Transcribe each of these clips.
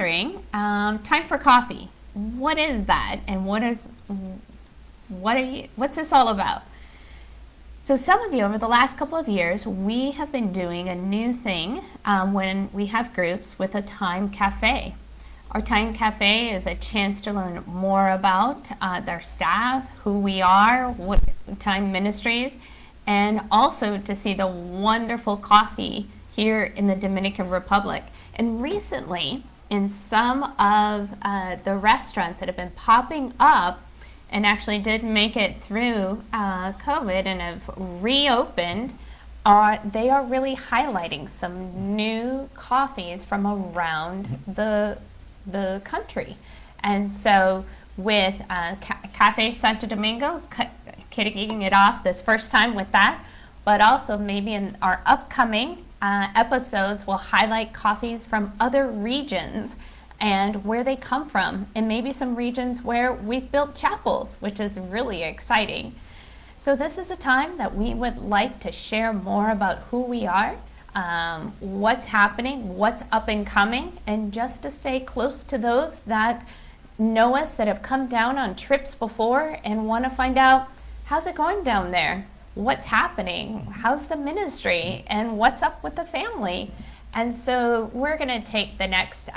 wondering, time for coffee. What is that, and what's this all about? So some of you, over the last couple of years, we have been doing a new thing when we have groups with a time cafe. Our time cafe is a chance to learn more about their staff, who we are, what time ministries, and also to see the wonderful coffee here in the Dominican Republic. And recently, in some of the restaurants that have been popping up and actually did make it through COVID and have reopened, they are really highlighting some new coffees from around the country. And so with Cafe Santo Domingo, kicking it off this first time with that, but also maybe in our upcoming episodes we'll highlight coffees from other regions and where they come from, and maybe some regions where we've built chapels, which is really exciting. So this is a time that we would like to share more about who we are, what's happening, what's up and coming, and just to stay close to those that know us, that have come down on trips before and want to find out, how's it going down there? What's happening? How's the ministry? And what's up with the family? And so we're going to take the next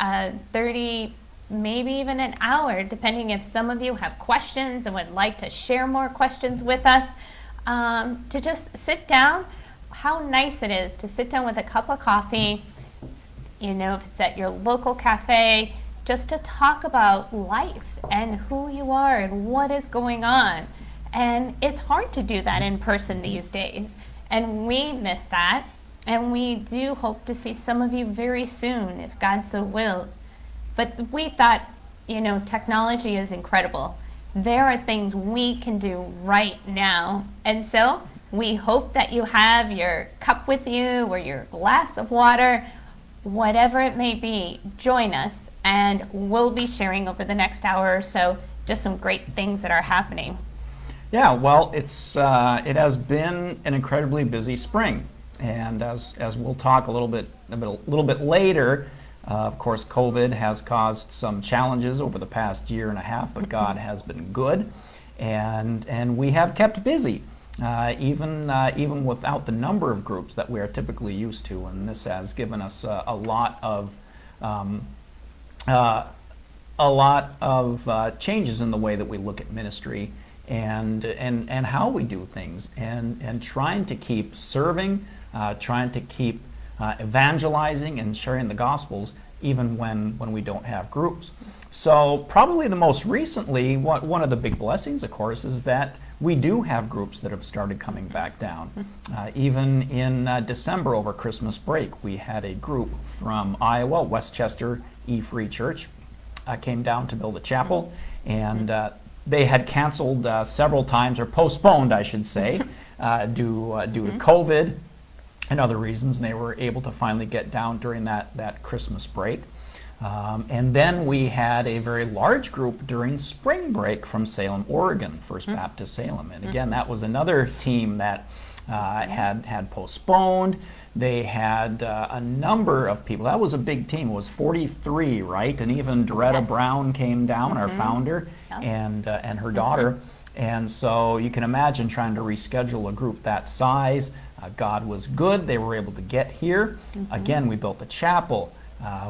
30, maybe even an hour, depending if some of you have questions and would like to share more questions with us, to just sit down. How nice it is to sit down with a cup of coffee, you know, if it's at your local cafe, just to talk about life and who you are and what is going on. And it's hard to do that in person these days, and we miss that. And we do hope to see some of you very soon, if God so wills. But we thought, you know, technology is incredible. There are things we can do right now. And so we hope that you have your cup with you or your glass of water, whatever it may be. Join us, and we'll be sharing over the next hour or so just some great things that are happening. Yeah, well, it has been an incredibly busy spring. And as we'll talk a little bit later, of course, COVID has caused some challenges over the past year and a half, but God has been good, and we have kept busy, even without the number of groups that we are typically used to. And this has given us a lot of changes in the way that we look at ministry and how we do things, and trying to keep serving. Trying to keep evangelizing and sharing the Gospels even when we don't have groups. So probably the most recently, one of the big blessings, of course, is that we do have groups that have started coming back down. Even in December over Christmas break, we had a group from Iowa, Westchester E-Free Church, came down to build a chapel, and they had canceled several times, or postponed, I should say, due to COVID and other reasons, and they were able to finally get down during that Christmas break. And then we had a very large group during spring break from Salem, Oregon, First Baptist Salem. And again, that was another team that had postponed. They had a number of people. That was a big team. It was 43, right? And even Doretta Brown came down, our founder, and her daughter. And so you can imagine trying to reschedule a group that size. God was good. They were able to get here. Again, we built a chapel.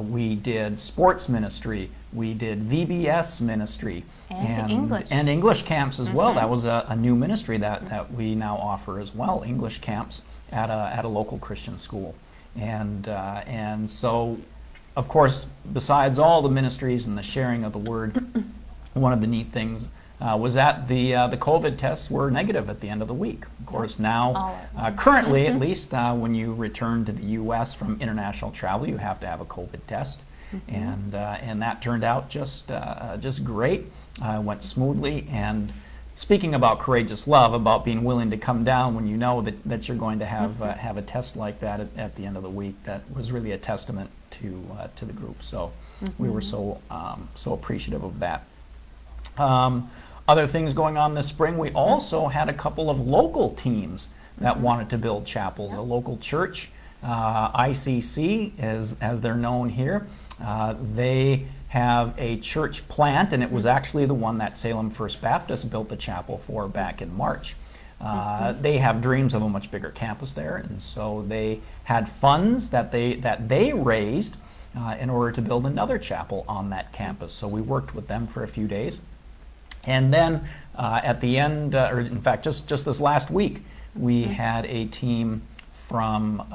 We did sports ministry. We did VBS ministry. And English camps as well. That was a new ministry that we now offer as well, English camps at a local Christian school. And so, of course, besides all the ministries and the sharing of the word, one of the neat things was that the COVID tests were negative at the end of the week. Of course, now, currently at least, when you return to the U.S. from international travel, you have to have a COVID test, and that turned out just great. Went smoothly. And speaking about courageous love, about being willing to come down when you know that you're going to have a test like that at the end of the week, that was really a testament to the group. So we were so appreciative of that. Other things going on this spring, we also had a couple of local teams that wanted to build chapels. A local church ICC, as they're known here. They have a church plant, and it was actually the one that Salem First Baptist built the chapel for back in March. They have dreams of a much bigger campus there, and so they had funds that they raised in order to build another chapel on that campus. So we worked with them for a few days. And then at the end, or in fact, just this last week, we had a team from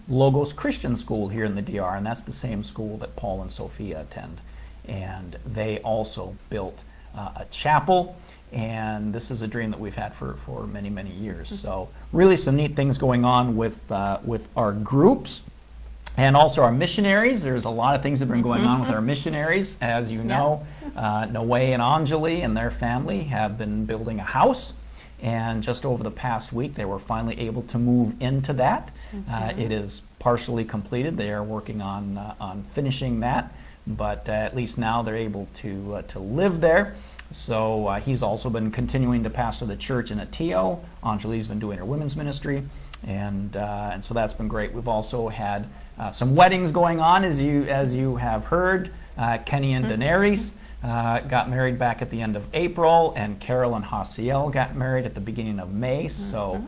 Logos Christian School here in the DR, and that's the same school that Paul and Sophia attend. And they also built a chapel, and this is a dream that we've had for many, many years. So really some neat things going on with our groups. And also our missionaries. There's a lot of things that have been going on with our missionaries. As you know, Noe and Anjali and their family have been building a house. And just over the past week, they were finally able to move into that. It is partially completed. They are working on finishing that. But at least now they're able to live there. So he's also been continuing to pastor the church in Atio. Anjali's been doing her women's ministry. And so that's been great. We've also had some weddings going on, as you have heard. Kenny and Daenerys got married back at the end of April, and Carol and Hasiel got married at the beginning of May. So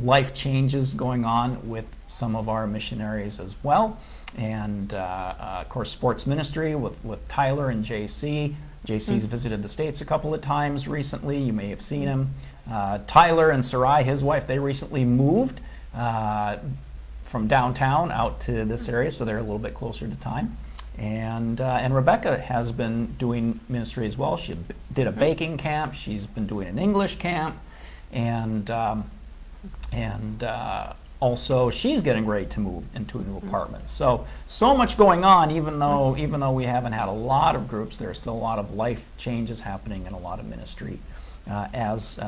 life changes going on with some of our missionaries as well. And of course, sports ministry with Tyler and JC. JC's visited the States a couple of times recently. You may have seen him. Tyler and Sarai, his wife, they recently moved from downtown out to this area, so they're a little bit closer to time. And Rebecca has been doing ministry as well. She did a baking camp. She's been doing an English camp, and also she's getting ready to move into a new apartment. So much going on. Even though we haven't had a lot of groups, there's still a lot of life changes happening and a lot of ministry as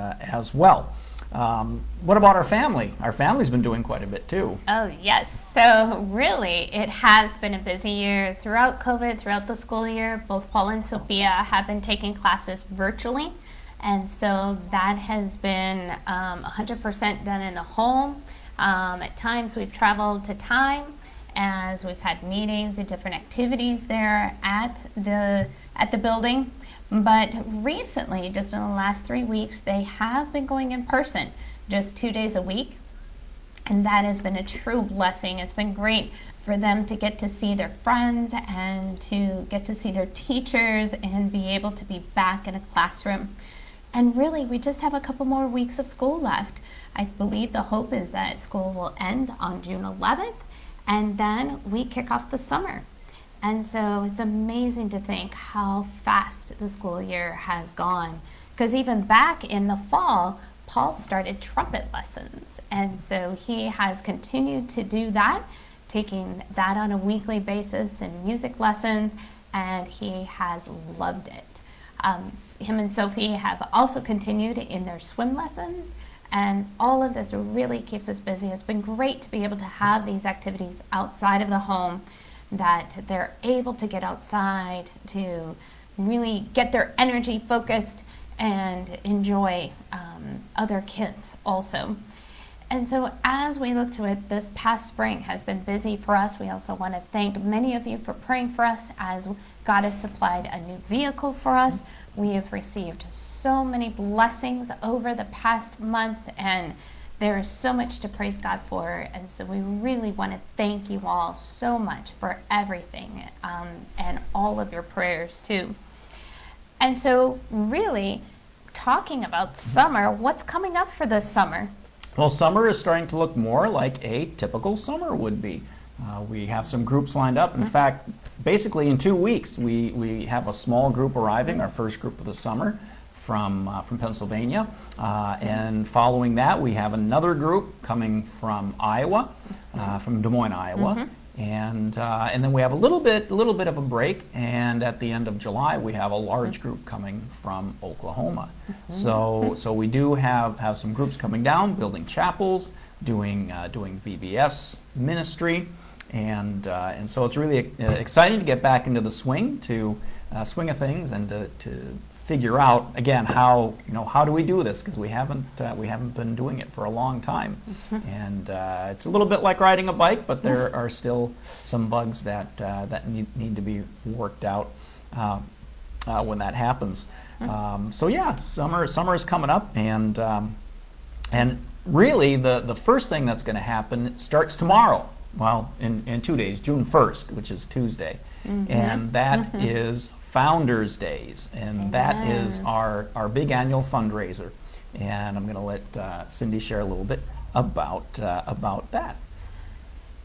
well. What about our family? Our family's been doing quite a bit too. Oh, yes. So really, it has been a busy year. Throughout COVID, throughout the school year, both Paul and Sophia have been taking classes virtually. And so that has been 100% done in a home. At times we've traveled to time as we've had meetings and different activities there at the building. But recently, just in the last 3 weeks, they have been going in person just 2 days a week. And that has been a true blessing. It's been great for them to get to see their friends and to get to see their teachers and be able to be back in a classroom. And really, we just have a couple more weeks of school left. I believe the hope is that school will end on June 11th, and then we kick off the summer. And so it's amazing to think how fast the school year has gone. Because even back in the fall, Paul started trumpet lessons. And so he has continued to do that, taking that on a weekly basis and music lessons, and he has loved it. Him and Sophie have also continued in their swim lessons, and all of this really keeps us busy. It's been great to be able to have these activities outside of the home, that they're able to get outside to really get their energy focused and enjoy other kids also. And so as we look to it, this past spring has been busy for us. We also want to thank many of you for praying for us as God has supplied a new vehicle for us. We have received so many blessings over the past months, and there is so much to praise God for. And so we really want to thank you all so much for everything and all of your prayers too. And so really talking about summer, what's coming up for this summer? Well, summer is starting to look more like a typical summer would be. We have some groups lined up. In fact, basically in 2 weeks, we have a small group arriving, our first group of the summer from Pennsylvania. And following that, we have another group coming from Iowa, from Des Moines, Iowa. And then we have a little bit of a break, and at the end of July we have a large group coming from Oklahoma. So we do have some groups coming down, building chapels, doing VBS ministry, and so it's really exciting to get back into the swing of things and to figure out again how do we do this, because we haven't been doing it for a long time, and it's a little bit like riding a bike, but there are still some bugs that need to be worked out when that happens. So yeah, summer is coming up, and really the first thing that's going to happen starts tomorrow. Well, in 2 days, June 1st, which is Tuesday, and that is Founders Days, and that is our big annual fundraiser. And I'm going to let Cindy share a little bit about that.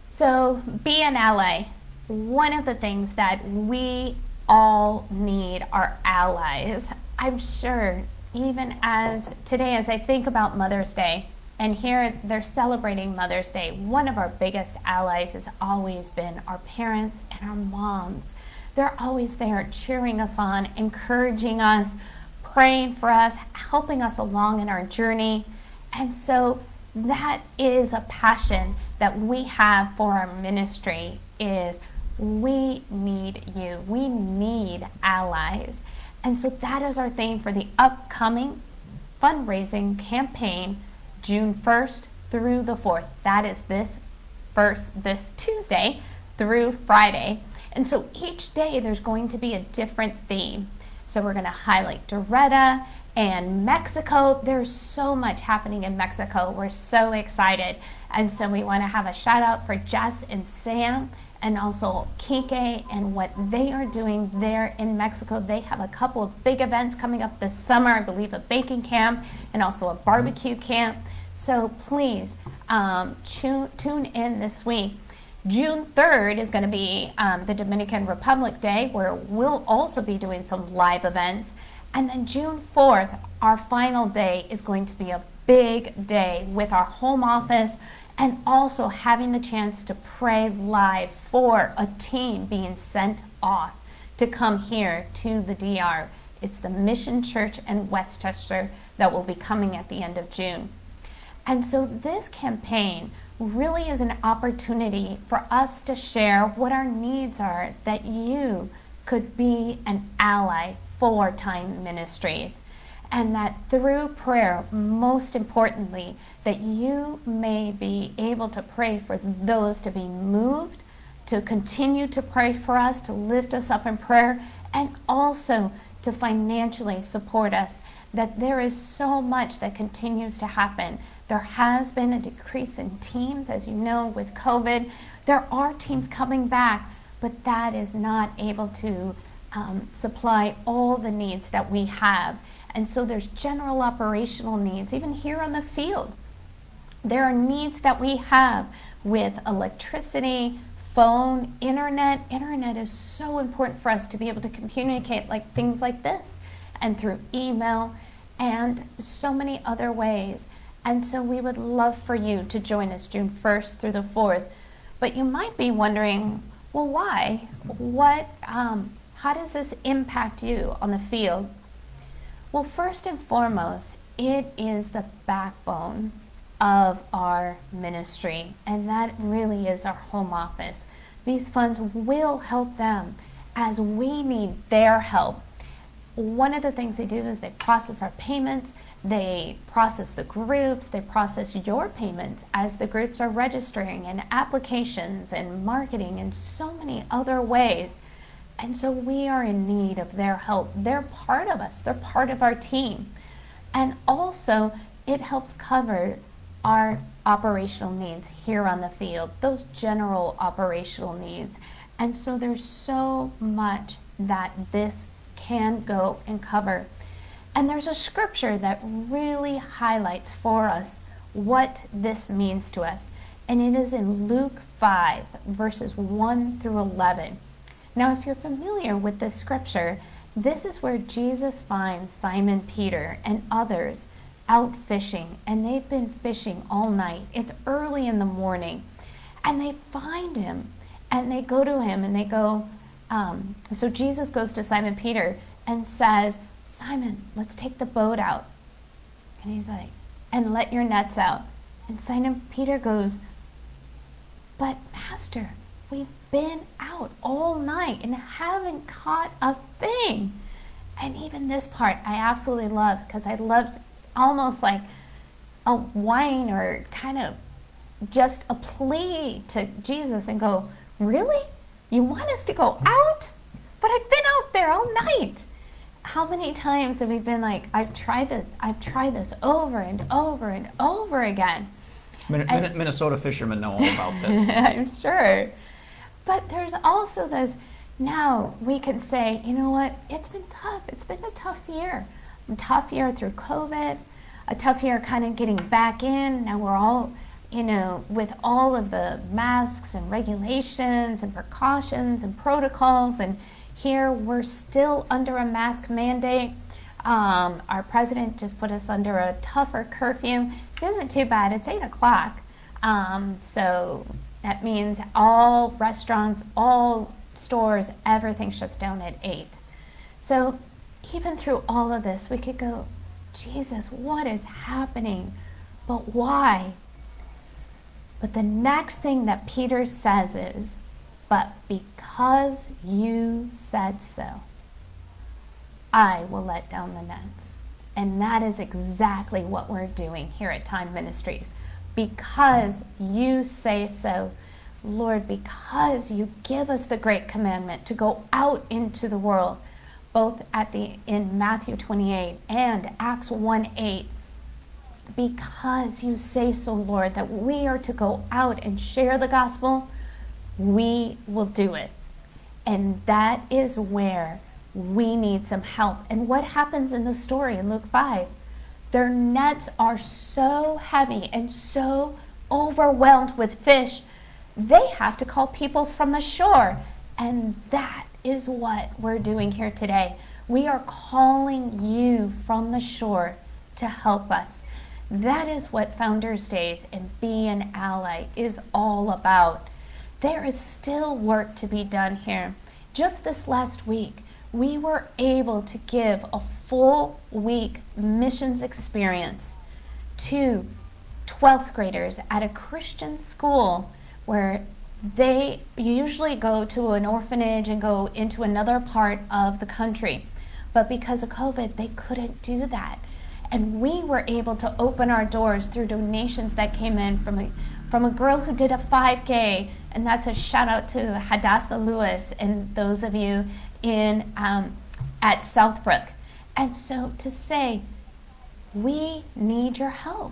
So, be an ally. One of the things that we all need are allies. I'm sure, even as today, as I think about Mother's Day, and here they're celebrating Mother's Day, one of our biggest allies has always been our parents and our moms. They're always there cheering us on, encouraging us, praying for us, helping us along in our journey. And so that is a passion that we have for our ministry, is we need you. We need allies. And so that is our theme for the upcoming fundraising campaign, June 1st through the 4th. That is this Tuesday through Friday. And so each day there's going to be a different theme. So we're going to highlight Doretta and Mexico. There's so much happening in Mexico. We're so excited. And so we want to have a shout out for Jess and Sam, and also Kike and what they are doing there in Mexico. They have a couple of big events coming up this summer, I believe a baking camp and also a barbecue camp. So please tune in this week. June 3rd is going to be the Dominican Republic Day, where we'll also be doing some live events. And then June 4th, our final day, is going to be a big day with our home office, and also having the chance to pray live for a team being sent off to come here to the DR. It's the Mission Church in Westchester that will be coming at the end of June. And so this campaign really is an opportunity for us to share what our needs are, that you could be an ally for Time Ministries, and that through prayer, most importantly, that you may be able to pray for those to be moved, to continue to pray for us, to lift us up in prayer, and also to financially support us. That there is so much that continues to happen. There has been a decrease in teams, as you know, with COVID. There are teams coming back, but that is not able to supply all the needs that we have. And so there's general operational needs, even here on the field. There are needs that we have with electricity, phone, internet. Internet is so important for us to be able to communicate, like things like this, and through email, and so many other ways. And so we would love for you to join us June 1st through the 4th. But you might be wondering, well, why? How does this impact you on the field? Well, first and foremost, it is the backbone of our ministry, and that really is our home office. These funds will help them as we need their help. One of the things they do is they process our payments, they process the groups, they process your payments as the groups are registering, and applications and marketing and so many other ways. And so we are in need of their help. They're part of us. They're part of our team. And also, it helps cover our operational needs here on the field, those general operational needs. And so there's so much that this can go and cover. And there's a scripture that really highlights for us what this means to us. And it is in Luke 5, verses 1 through 11. Now, if you're familiar with this scripture, this is where Jesus finds Simon Peter and others out fishing, and they've been fishing all night. It's early in the morning, and they find him, and they go to him, and they go, so Jesus goes to Simon Peter and says, Simon, let's take the boat out. And he's like, and let your nets out. And Simon Peter goes, but Master, we've been out all night and haven't caught a thing. And even this part I absolutely love, because I loved almost like a whine or kind of just a plea to Jesus and go, really? You want us to go out? But I've been out there all night. How many times have we been like, I've tried this over and over and over again. Minnesota fishermen know all about this. I'm sure. But there's also this, now we can say, you know what, it's been tough. It's been a tough year. A tough year through COVID, a tough year kind of getting back in. Now we're all, with all of the masks and regulations and precautions and protocols, and here we're still under a mask mandate. Our president just put us under a tougher curfew. It isn't too bad. It's 8 o'clock. So that means all restaurants, all stores, everything shuts down at 8. So even through all of this, we could go, Jesus, what is happening? But why? But the next thing that Peter says is, but because you said so, I will let down the nets. And that is exactly what we're doing here at Time Ministries. Because you say so, Lord, because you give us the great commandment to go out into the world, both in Matthew 28 and Acts 1:8, because you say so, Lord, that we are to go out and share the gospel, we will do it. And that is where we need some help. And what happens in the story in Luke 5? Their nets are so heavy and so overwhelmed with fish, they have to call people from the shore. And that is what we're doing here today. We are calling you from the shore to help us. That is what Founders Days and Be an Ally is all about. There is still work to be done here. Just this last week, we were able to give a full week missions experience to 12th graders at a Christian school where they usually go to an orphanage and go into another part of the country. But because of COVID, they couldn't do that. And we were able to open our doors through donations that came in from a girl who did a 5K, and that's a shout out to Hadassah Lewis and those of you at Southbrook. And so to say, we need your help.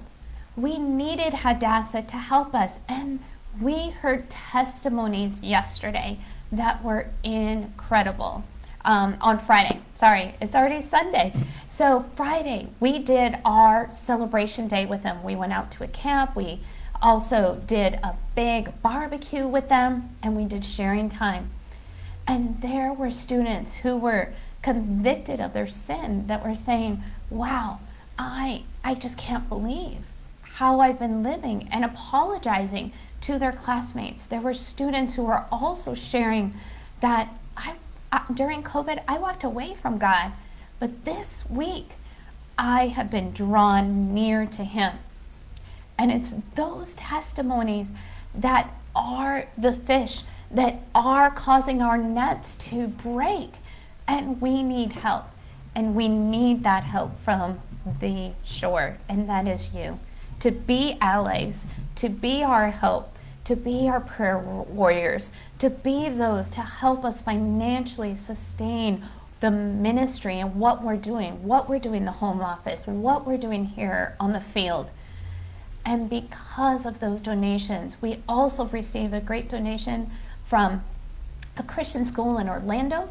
We needed Hadassah to help us, and we heard testimonies yesterday that were incredible. On Friday, sorry, it's already Sunday. So Friday, we did our celebration day with them. We went out to a camp. We also did a big barbecue with them, and we did sharing time. And there were students who were convicted of their sin that were saying, wow, I just can't believe how I've been living, and apologizing to their classmates. There were students who were also sharing that during COVID, I walked away from God, but this week I have been drawn near to Him. And it's those testimonies that are the fish that are causing our nets to break. And we need help. And we need that help from the shore. And that is you. To be allies, to be our help, to be our prayer warriors, to be those to help us financially sustain the ministry and what we're doing in the home office, what we're doing here on the field. And because of those donations, we also received a great donation from a Christian school in Orlando,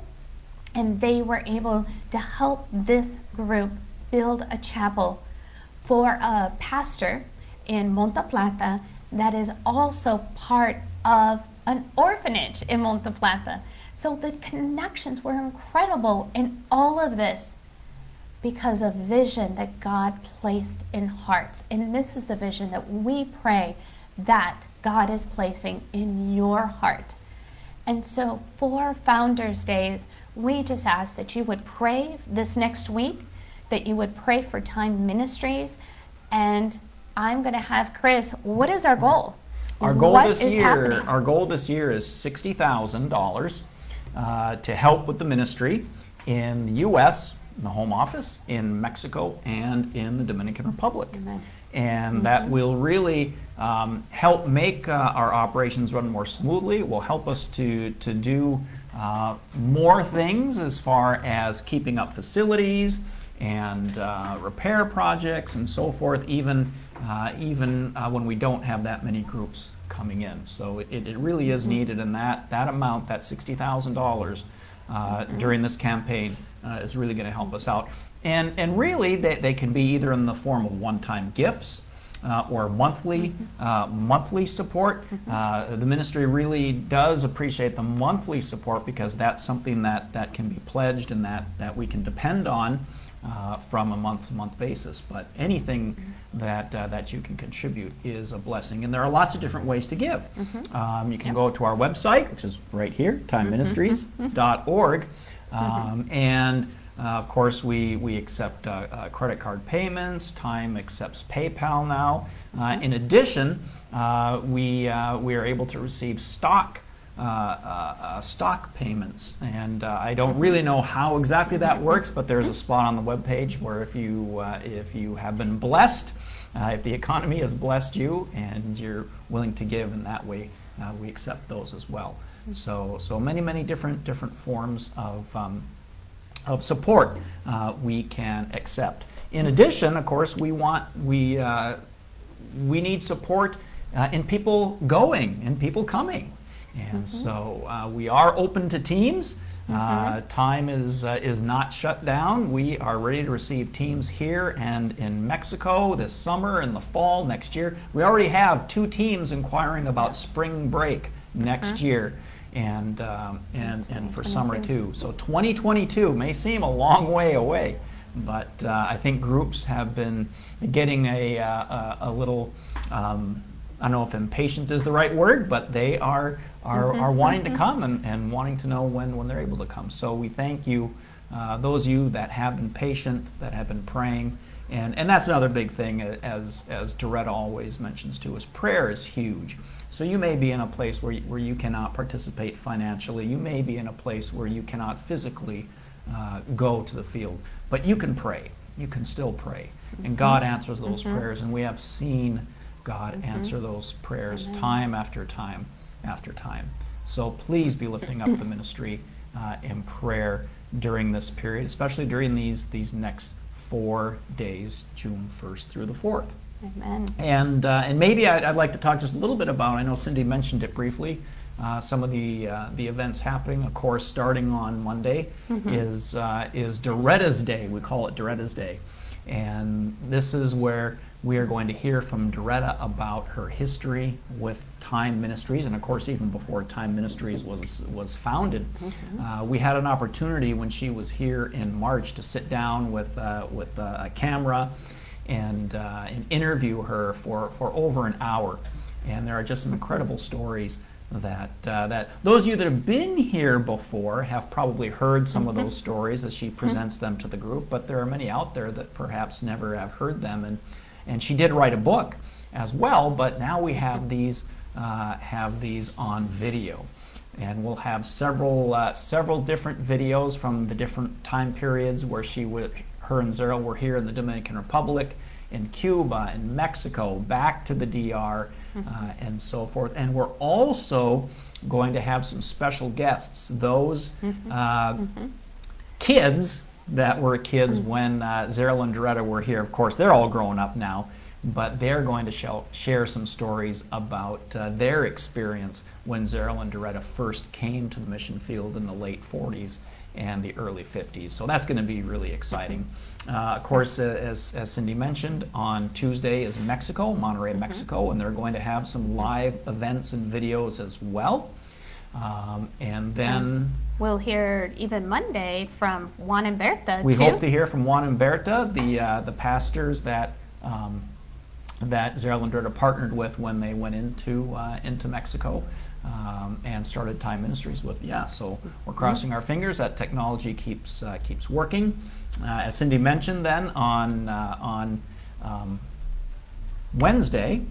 and they were able to help this group build a chapel for a pastor in Monte Plata that is also part of an orphanage in Monte Plata. So the connections were incredible in all of this because of vision that God placed in hearts. And this is the vision that we pray that God is placing in your heart. And so for Founders Days, we just ask that you would pray this next week, that you would pray for Time Ministries. And I'm going to have Chris, what is our goal? Our goal this year is $60,000 to help with the ministry in the U.S., the home office in Mexico and in the Dominican Republic. Amen. And that will really help make our operations run more smoothly. It will help us to do more things as far as keeping up facilities and repair projects and so forth, even when we don't have that many groups coming in. So it really is needed, and that amount, that $60,000 during this campaign is really going to help us out. And really, they can be either in the form of one-time gifts or monthly support. The ministry really does appreciate the monthly support, because that's something that can be pledged and that we can depend on from a month-to-month basis. But anything that you can contribute is a blessing. And there are lots of different ways to give. You can go to our website, which is right here, timeministries.org. And of course, we accept credit card payments. Time accepts PayPal now. In addition, we are able to receive stock payments, and I don't really know how exactly that works, but there's a spot on the webpage where if you have been blessed, if the economy has blessed you and you're willing to give in that way, we accept those as well. So many different forms of support we can accept. In addition, of course, we need support in people going and people coming. And so we are open to teams. Time is not shut down. We are ready to receive teams here and in Mexico this summer and the fall next year. We already have 2 teams inquiring about spring break next year, and for summer too. So 2022 may seem a long way away, but I think groups have been getting a little, I don't know if impatient is the right word, but they are wanting to come and wanting to know when they're able to come. So we thank you, those of you that have been patient, that have been praying. And that's another big thing, as Doretta always mentions too, is prayer is huge. So you may be in a place where you cannot participate financially. You may be in a place where you cannot physically go to the field. But you can pray. You can still pray. And God answers those prayers. And we have seen God answer those prayers time after time after time. So please be lifting up the ministry in prayer during this period, especially during these next 4 days, June 1st through the 4th. Amen. And maybe I'd like to talk just a little bit about, I know Cindy mentioned it briefly, some of the events happening. Of course, starting on Monday is Doretta's Day. We call it Doretta's Day. And this is where we are going to hear from Doretta about her history with Time Ministries. And of course, even before Time Ministries was founded, we had an opportunity when she was here in March to sit down with a camera and interview her for over an hour. And there are just some incredible stories that those of you that have been here before have probably heard some of those stories as she presents them to the group, but there are many out there that perhaps never have heard them. And she did write a book as well, but now we have these on video. And we'll have several different videos from the different time periods where her and Zerl were here in the Dominican Republic, in Cuba, in Mexico, back to the DR, and so forth. And we're also going to have some special guests. Those kids that were kids when Zerl and Doretta were here, of course, they're all grown up now, but they're going to share some stories about their experience when Zerl and Doretta first came to the mission field in the late 40s and the early 50s. So that's going to be really exciting. Of course, as Cindy mentioned, on Tuesday is Mexico, Monterrey, Mexico, and they're going to have some live events and videos as well. And then we'll hear even Monday from Juan and Berta. We hope to hear from Juan and Berta, the pastors that Zerl and Doretta partnered with when they went into Mexico. And started Time Ministries with. So we're crossing our fingers that technology keeps working. As Cindy mentioned, then on Thursday,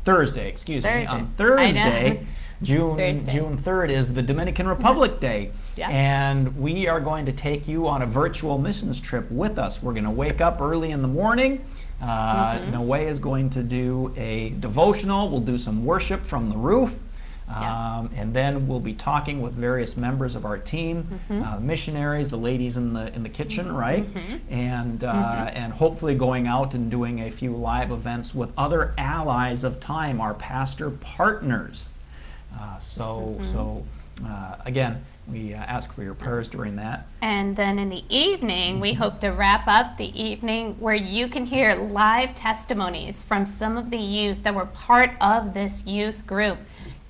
on Thursday, Thursday. June 3rd is the Dominican Republic Day. Yeah. And we are going to take you on a virtual missions trip with us. We're going to wake up early in the morning. Noe is going to do a devotional. We'll do some worship from the roof. And then we'll be talking with various members of our team, missionaries, the ladies in the kitchen, right? And hopefully going out and doing a few live events with other allies of Time, our pastor partners. Again, we ask for your prayers during that. And then in the evening, we hope to wrap up the evening where you can hear live testimonies from some of the youth that were part of this youth group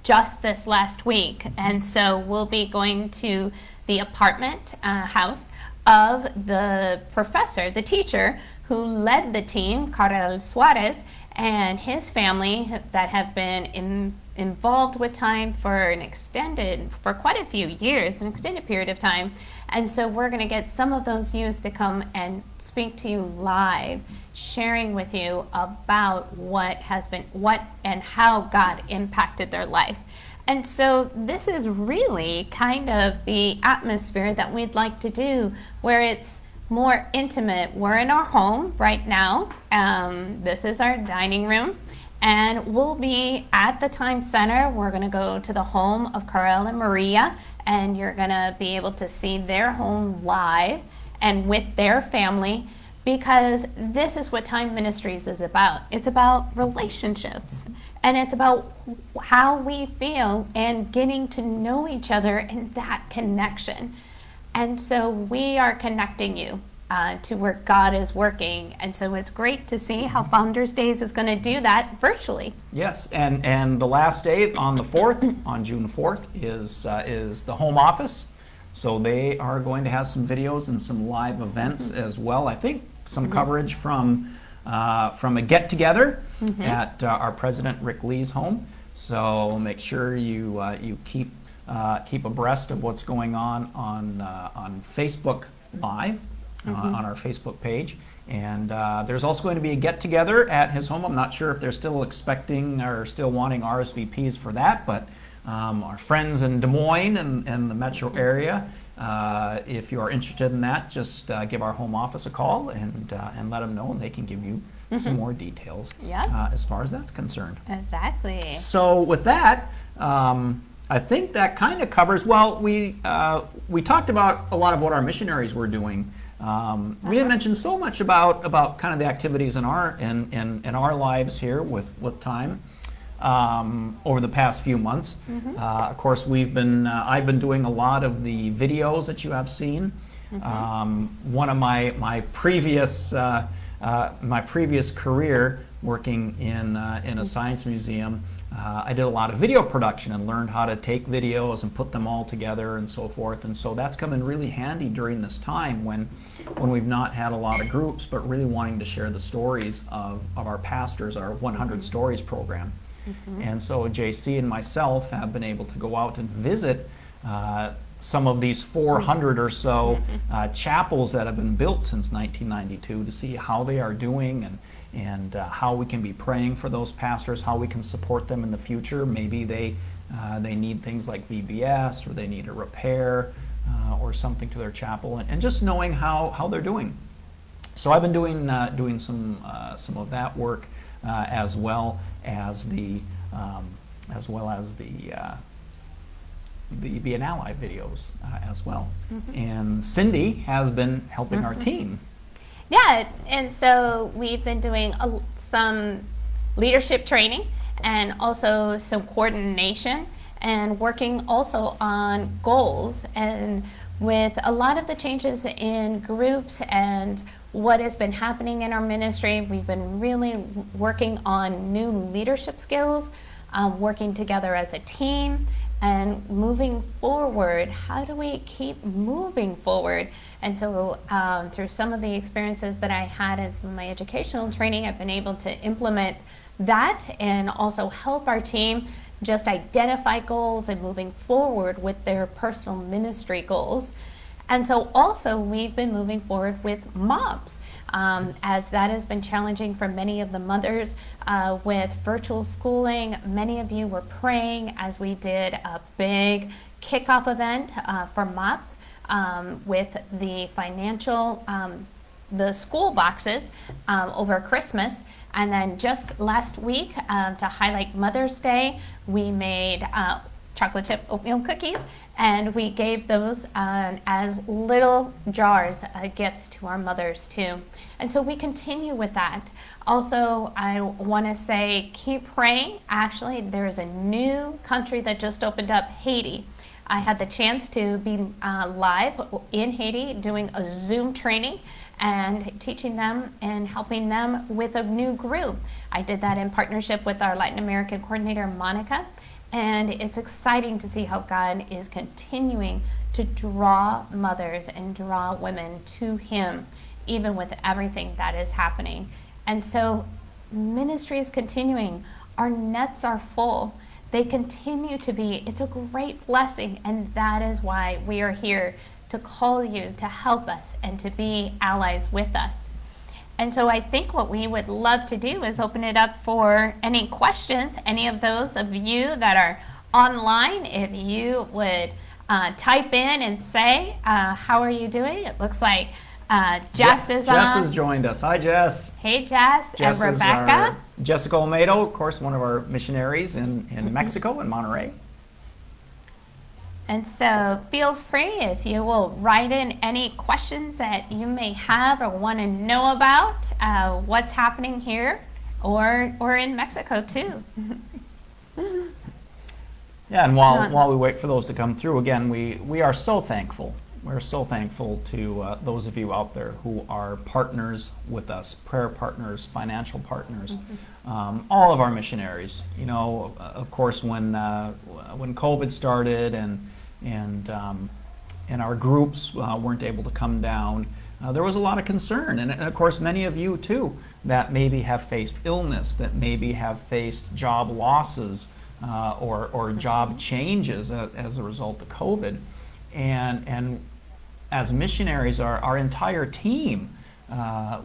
just this last week. And so we'll be going to the apartment house of the professor, the teacher, who led the team, Carl Suarez, and his family that have been involved with Time for quite a few years, an extended period of time. And so we're going to get some of those youth to come and speak to you live, sharing with you about what and how God impacted their life. And so this is really kind of the atmosphere that we'd like to do, where it's more intimate. We're in our home right now. This is our dining room. And we'll be at the Time Center. We're going to go to the home of Carl and Maria, and you're going to be able to see their home live and with their family, because this is what Time Ministries is about. It's about relationships, and it's about how we feel and getting to know each other and that connection. And so we are connecting you to where God is working. And so it's great to see how Founders Days is going to do that virtually. Yes, and the last day on the 4th, on June 4th, is the home office. So they are going to have some videos and some live events as well. I think some coverage from a get-together at our President Rick Lee's home. So make sure you keep abreast of what's going on Facebook Live, on our Facebook page. And there's also going to be a get-together at his home. I'm not sure if they're still expecting or still wanting RSVPs for that, but our friends in Des Moines and the metro area, if you are interested in that, just give our home office a call and let them know, and they can give you some more details as far as that's concerned. Exactly. So with that, I think that kind of covers, well, we talked about a lot of what our missionaries were doing. We didn't mention so much about kind of the activities in our lives here with Time over the past few months. Of course, I've been doing a lot of the videos that you have seen. One of my previous career working in a science museum, I did a lot of video production and learned how to take videos and put them all together and so forth. And so that's come in really handy during this time when we've not had a lot of groups, but really wanting to share the stories of our pastors, our 100 Stories program. And so JC and myself have been able to go out and visit some of these 400 or so chapels that have been built since 1992 to see how they are doing and how we can be praying for those pastors, how we can support them in the future. Maybe they need things like VBS, or they need a repair or something to their chapel, and just knowing how they're doing. So I've been doing some of that work as well as the Be an Ally videos as well. And Cindy has been helping our team. Yeah, and so we've been doing some leadership training and also some coordination and working also on goals. And with a lot of the changes in groups and what has been happening in our ministry, we've been really working on new leadership skills, working together as a team, and moving forward. How do we keep moving forward? And so through some of the experiences that I had in some of my educational training, I've been able to implement that and also help our team just identify goals and moving forward with their personal ministry goals. And so also we've been moving forward with mobs. as that has been challenging for many of the mothers with virtual schooling. Many of you were praying as we did a big kickoff event for MOPS with the financial, the school boxes over Christmas. And then just last week, to highlight Mother's Day, we made chocolate chip oatmeal cookies, and we gave those as little jars, gifts to our mothers too. And so we continue with that. Also, I want to say, keep praying. Actually, there's a new country that just opened up, Haiti. I had the chance to be live in Haiti doing a Zoom training and teaching them and helping them with a new group. I did that in partnership with our Latin American coordinator, Monica, and it's exciting to see how God is continuing to draw mothers and draw women to Him, even with everything that is happening. And so ministry is continuing. Our nets are full. They continue to be. It's a great blessing, and that is why we are here to call you to help us and to be allies with us. And so I think what we would love to do is open it up for any questions. Any of those of you that are online, if you would type in and say, how are you doing? It looks like Jess is on. Jess has joined us. Hi, Jess. Hey, Jess. Jess and Rebecca. Jessica Olmedo, of course, one of our missionaries in Mexico, in Monterrey. And so feel free, if you will write in any questions that you may have or want to know about what's happening here or in Mexico too. Yeah, and while we wait for those to come through, again, we are so thankful. We're so thankful to those of you out there who are partners with us, prayer partners, financial partners, all of our missionaries. You know, of course, when COVID started and our groups weren't able to come down, there was a lot of concern, and of course, many of you too that maybe have faced illness, that maybe have faced job losses or job changes as a result of COVID, and as missionaries, our entire team,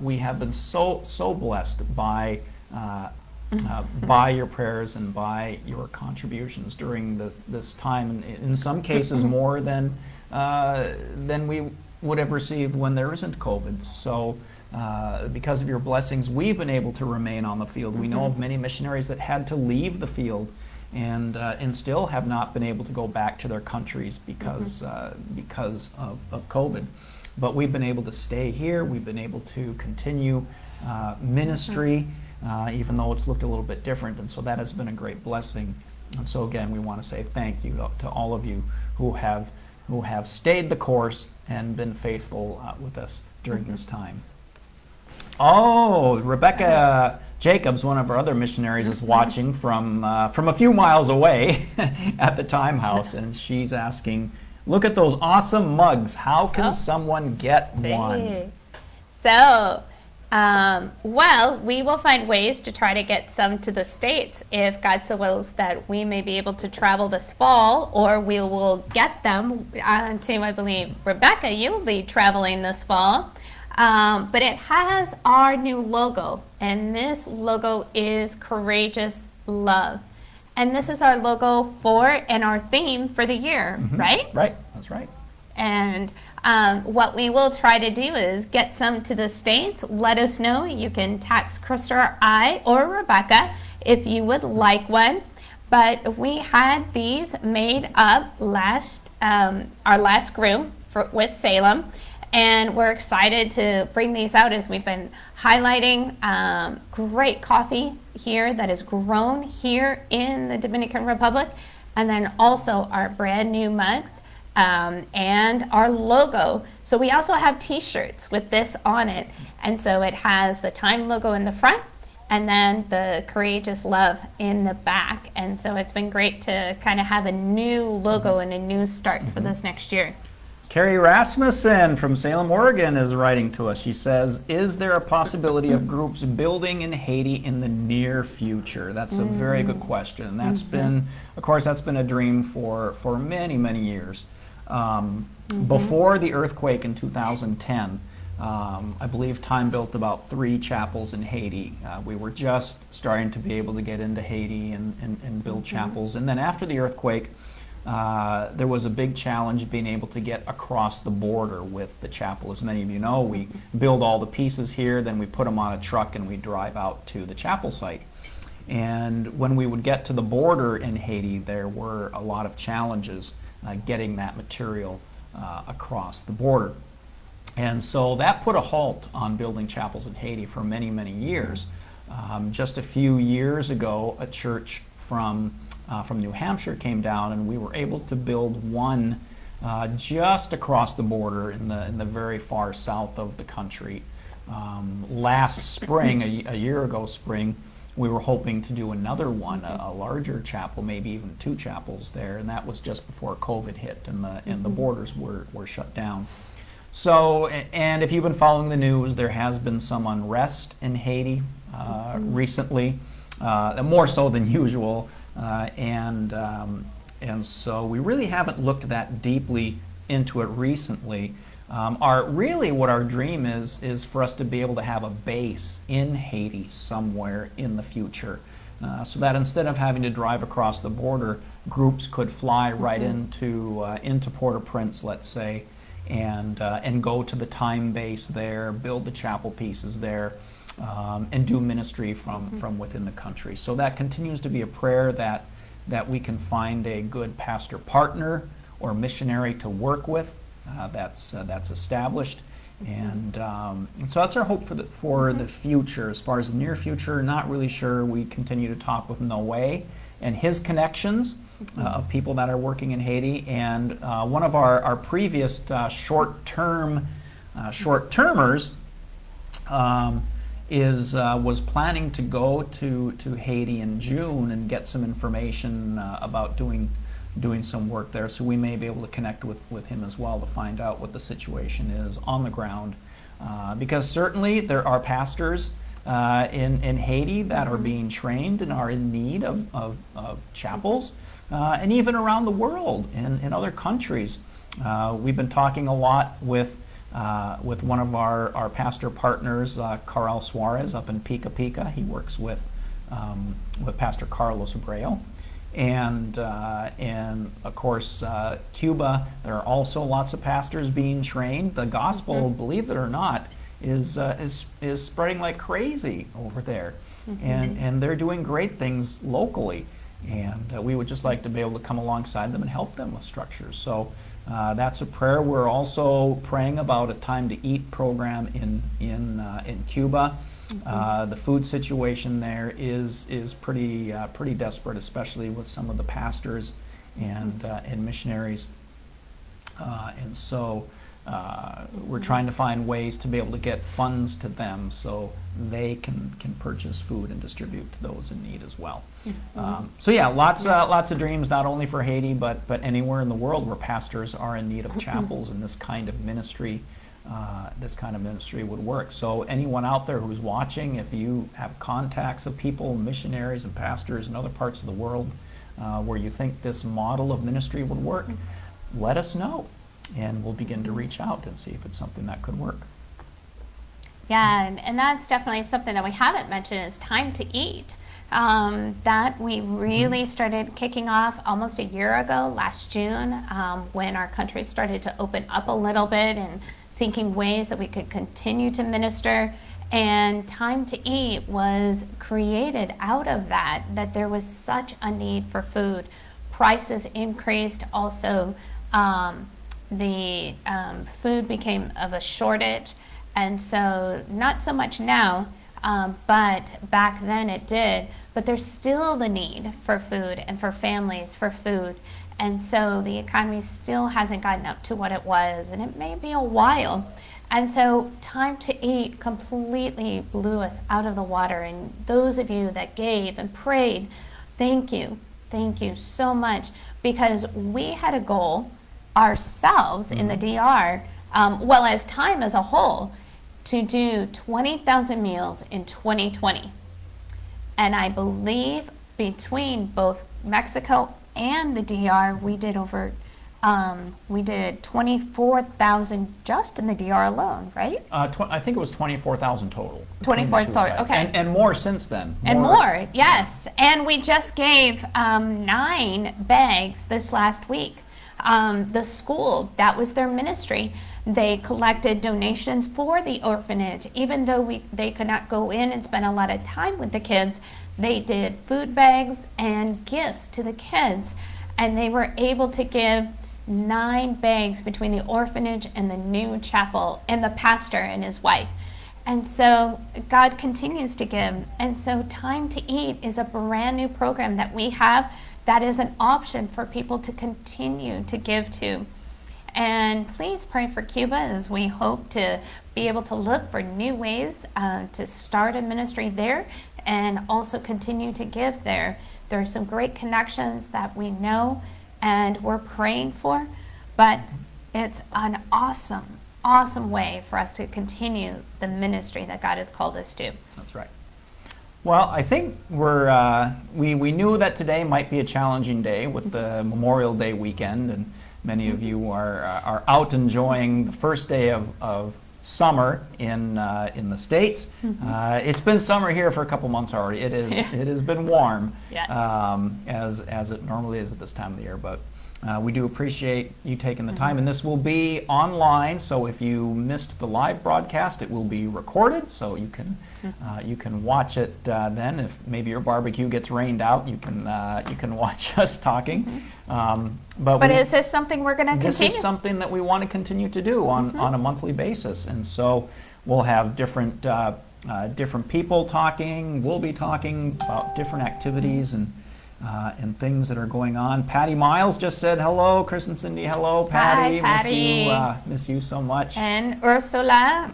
we have been so blessed by your prayers and by your contributions during this time, and in some cases more than we would have received when there isn't COVID. So because of your blessings, we've been able to remain on the field. We know of many missionaries that had to leave the field and still have not been able to go back to their countries because of COVID. But we've been able to stay here. We've been able to continue ministry, even though it's looked a little bit different. And so that has been a great blessing. And so again, we want to say thank you to all of you who have stayed the course and been faithful with us during this time. Oh, Rebecca Jacobs, one of our other missionaries, is watching from a few miles away at the Time House, and she's asking, look at those awesome mugs. How can someone get one? So, well, we will find ways to try to get some to the States if God so wills that we may be able to travel this fall, or we will get them to, I believe, Rebecca, you'll be traveling this fall. But it has our new logo, and this logo is Courageous Love. And this is our logo and our theme for the year, right? Right, that's right. And what we will try to do is get some to the States. Let us know. You can text Krista or I or Rebecca if you would like one. But we had these made up our last group with Salem. And we're excited to bring these out as we've been highlighting great coffee here that is grown here in the Dominican Republic. And then also our brand new mugs and our logo. So we also have t-shirts with this on it. And so it has the Time logo in the front and then the Courageous Love in the back. And so it's been great to kind of have a new logo and a new start for this next year. Carrie Rasmussen from Salem, Oregon is writing to us. She says, is there a possibility of groups building in Haiti in the near future? That's a very good question. And that's been, of course, that's been a dream for many, many years. Before the earthquake in 2010, I believe Time built about 3 chapels in Haiti. We were just starting to be able to get into Haiti and build chapels. And then after the earthquake, there was a big challenge being able to get across the border with the chapel. As many of you know, we build all the pieces here, then we put them on a truck and we drive out to the chapel site. And when we would get to the border in Haiti, there were a lot of challenges getting that material across the border. And so that put a halt on building chapels in Haiti for many, many years. Just a few years ago, a church from New Hampshire came down, and we were able to build one just across the border in the very far south of the country. Last spring, a year ago spring, we were hoping to do another one, a larger chapel, maybe even 2 chapels there, and that was just before COVID hit and the borders were shut down. So, and if you've been following the news, there has been some unrest in Haiti recently, more so than usual, and so we really haven't looked that deeply into it recently. What our dream is for us to be able to have a base in Haiti somewhere in the future, so that instead of having to drive across the border, groups could fly right into Port-au-Prince, let's say, and go to the Time base there, build the chapel pieces there, and do ministry from within the country. So that continues to be a prayer that we can find a good pastor partner or missionary to work with that's established. And so that's our hope for the future. As far as the near future, not really sure. We continue to talk with Noé and his connections of people that are working in Haiti. And one of our previous short-termers was planning to go to Haiti in June and get some information about doing some work there. So we may be able to connect with him as well to find out what the situation is on the ground. Because certainly there are pastors in Haiti that are being trained and are in need of chapels, and even around the world in other countries. We've been talking a lot with one of our pastor partners, Carl Suarez, up in Pica Pica. He works with Pastor Carlos Abreu. And of course, Cuba, there are also lots of pastors being trained. The gospel, believe it or not, is spreading like crazy over there. And they're doing great things locally. And we would just like to be able to come alongside them and help them with structures. So that's a prayer. We're also praying about a Time to Eat program in Cuba. The food situation there is pretty desperate, especially with some of the pastors and missionaries. And so we're trying to find ways to be able to get funds to them so they can purchase food and distribute to those in need as well. So yeah, lots of dreams, not only for Haiti, but anywhere in the world where pastors are in need of chapels, and this kind of ministry would work. So anyone out there who's watching, if you have contacts of people, missionaries and pastors in other parts of the world where you think this model of ministry would work, let us know, and we'll begin to reach out and see if it's something that could work. Yeah, and that's definitely something that we haven't mentioned is Time to Eat. That we really started kicking off almost a year ago, last June, when our country started to open up a little bit and seeking ways that we could continue to minister. And Time to Eat was created out of that there was such a need for food. Prices increased. Also, the food became of a shortage. And so not so much now, but back then it did. But there's still the need for food and for families for food. And so the economy still hasn't gotten up to what it was, and it may be a while. And so Time to Eat completely blew us out of the water. And those of you that gave and prayed, thank you. Thank you so much, because we had a goal ourselves in the DR, well, as Time as a whole, to do 20,000 meals in 2020. And I believe between both Mexico and the DR, we did over We did 24,000 just in the DR alone, right? I think it was 24,000 total. 24 total, okay. And more since then. And more, yes. And we just gave 9 bags this last week. The school, that was their ministry. They collected donations for the orphanage. Even though they could not go in and spend a lot of time with the kids, they did food bags and gifts to the kids. And they were able to give 9 bags between the orphanage and the new chapel and the pastor and his wife. And so God continues to give. And so Time to Eat is a brand new program that we have that is an option for people to continue to give to. And please pray for Cuba as we hope to be able to look for new ways to start a ministry there and also continue to give there. There are some great connections that we know and we're praying for, but it's an awesome way for us to continue the ministry that God has called us to. That's right. Well, I think we knew that today might be a challenging day with the Memorial Day weekend, and many of you are out enjoying the first day of summer in the States. It's been summer here for a couple months already. It has been warm, Yes. As it normally is at this time of the year. But we do appreciate you taking the time, and this will be online. So if you missed the live broadcast, it will be recorded, so you can watch it then. If maybe your barbecue gets rained out, you can watch us talking. But is this something we're going to continue? This is something that we want to continue to do on a monthly basis, and so we'll have different people talking. We'll be talking about different activities and things that are going on. Patty Miles just said hello. Chris and Cindy, hello. Patty, Hi, Patty. Miss you so much. And Ursula,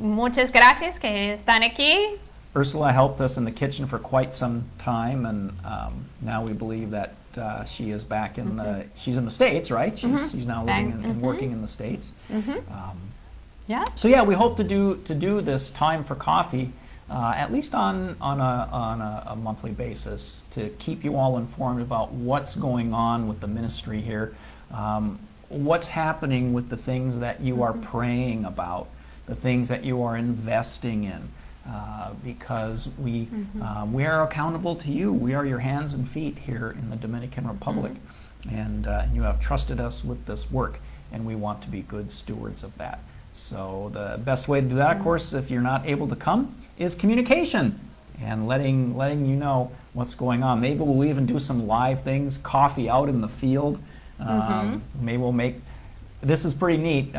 muchas gracias que están aquí. Ursula helped us in the kitchen for quite some time, and now we believe that she is back in she's in the States, right? She's now living and working in the States. Yeah. So yeah, we hope to do this time for coffee at least on a monthly basis to keep you all informed about what's going on with the ministry here, what's happening with the things that you are praying about, the things that you are investing in. Because we are accountable to you. We are your hands and feet here in the Dominican Republic, and you have trusted us with this work, and we want to be good stewards of that. So the best way to do that, of course, if you're not able to come, is communication and letting you know what's going on. Maybe we'll even do some live things, coffee out in the field. Maybe we'll make, this is pretty neat.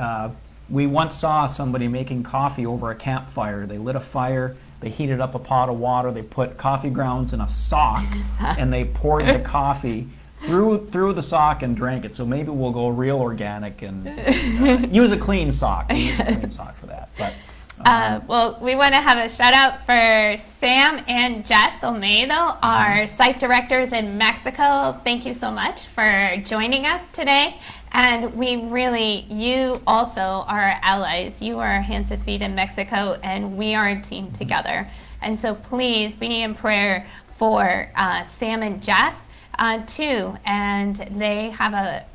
We once saw somebody making coffee over a campfire. They lit a fire, they heated up a pot of water, they put coffee grounds in a sock, and they poured the coffee through the sock and drank it. So maybe we'll go real organic and use a clean sock. We'll use a clean sock for that. But well, we want to have a shout out for Sam and Jess Olmedo, our site directors in Mexico. Thank you so much for joining us today. And you also are our allies. You are our hands and feet in Mexico, and we are a team together. And so please be in prayer for Sam and Jess too. And they have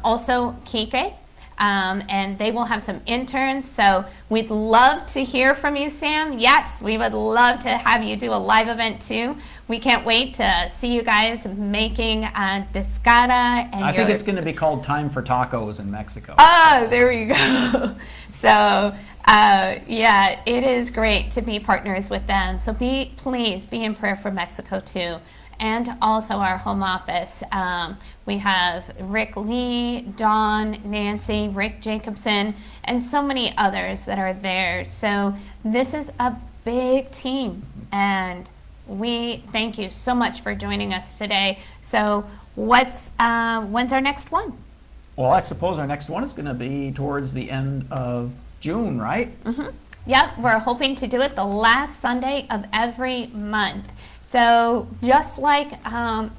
also Kike. And they will have some interns. So we'd love to hear from you, Sam. Yes, we would love to have you do a live event too. We can't wait to see you guys making discada. And I think it's going to be called Time for Tacos in Mexico. Oh, there you go. So, yeah, it is great to be partners with them. So please be in prayer for Mexico too. And also our home office. We have Rick Lee, Dawn, Nancy, Rick Jacobson, and so many others that are there. So this is a big team, and we thank you so much for joining us today. So when's our next one? Well, I suppose our next one is going to be towards the end of June, right? Yep, we're hoping to do it the last Sunday of every month. So just like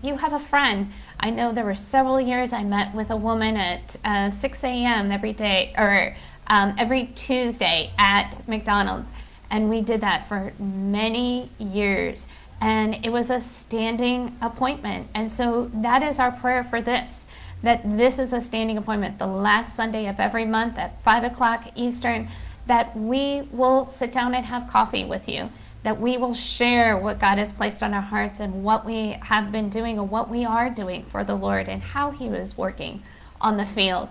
you have a friend, I know there were several years I met with a woman at 6 a.m. every day, or every Tuesday at McDonald's. And we did that for many years. And it was a standing appointment. And so that is our prayer for this, that this is a standing appointment the last Sunday of every month at 5 o'clock Eastern, that we will sit down and have coffee with you, that we will share what God has placed on our hearts and what we have been doing and what we are doing for the Lord and how he was working on the field.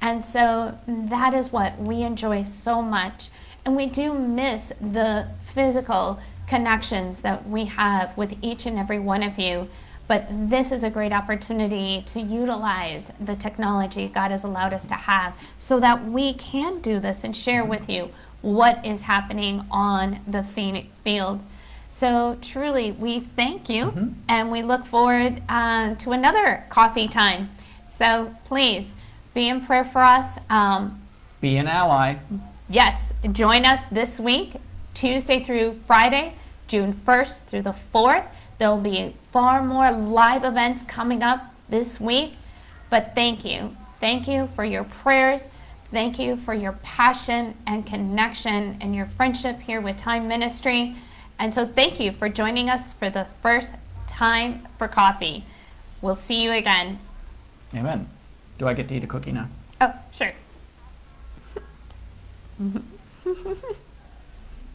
And so that is what we enjoy so much. And we do miss the physical connections that we have with each and every one of you. But this is a great opportunity to utilize the technology God has allowed us to have so that we can do this and share with you what is happening on the field. So truly, we thank you, and we look forward to another coffee time. So please be in prayer for us. Be an ally. Yes, join us this week, Tuesday through Friday, June 1st through the 4th. There'll be far more live events coming up this week. But thank you. Thank you for your prayers. Thank you for your passion and connection and your friendship here with Time Ministry. And so thank you for joining us for the first time for coffee. We'll see you again. Amen. Do I get to eat a cookie now? Oh, sure.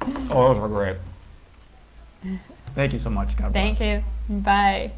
Oh, those are great. Thank you so much. God bless. Thank you. Bye.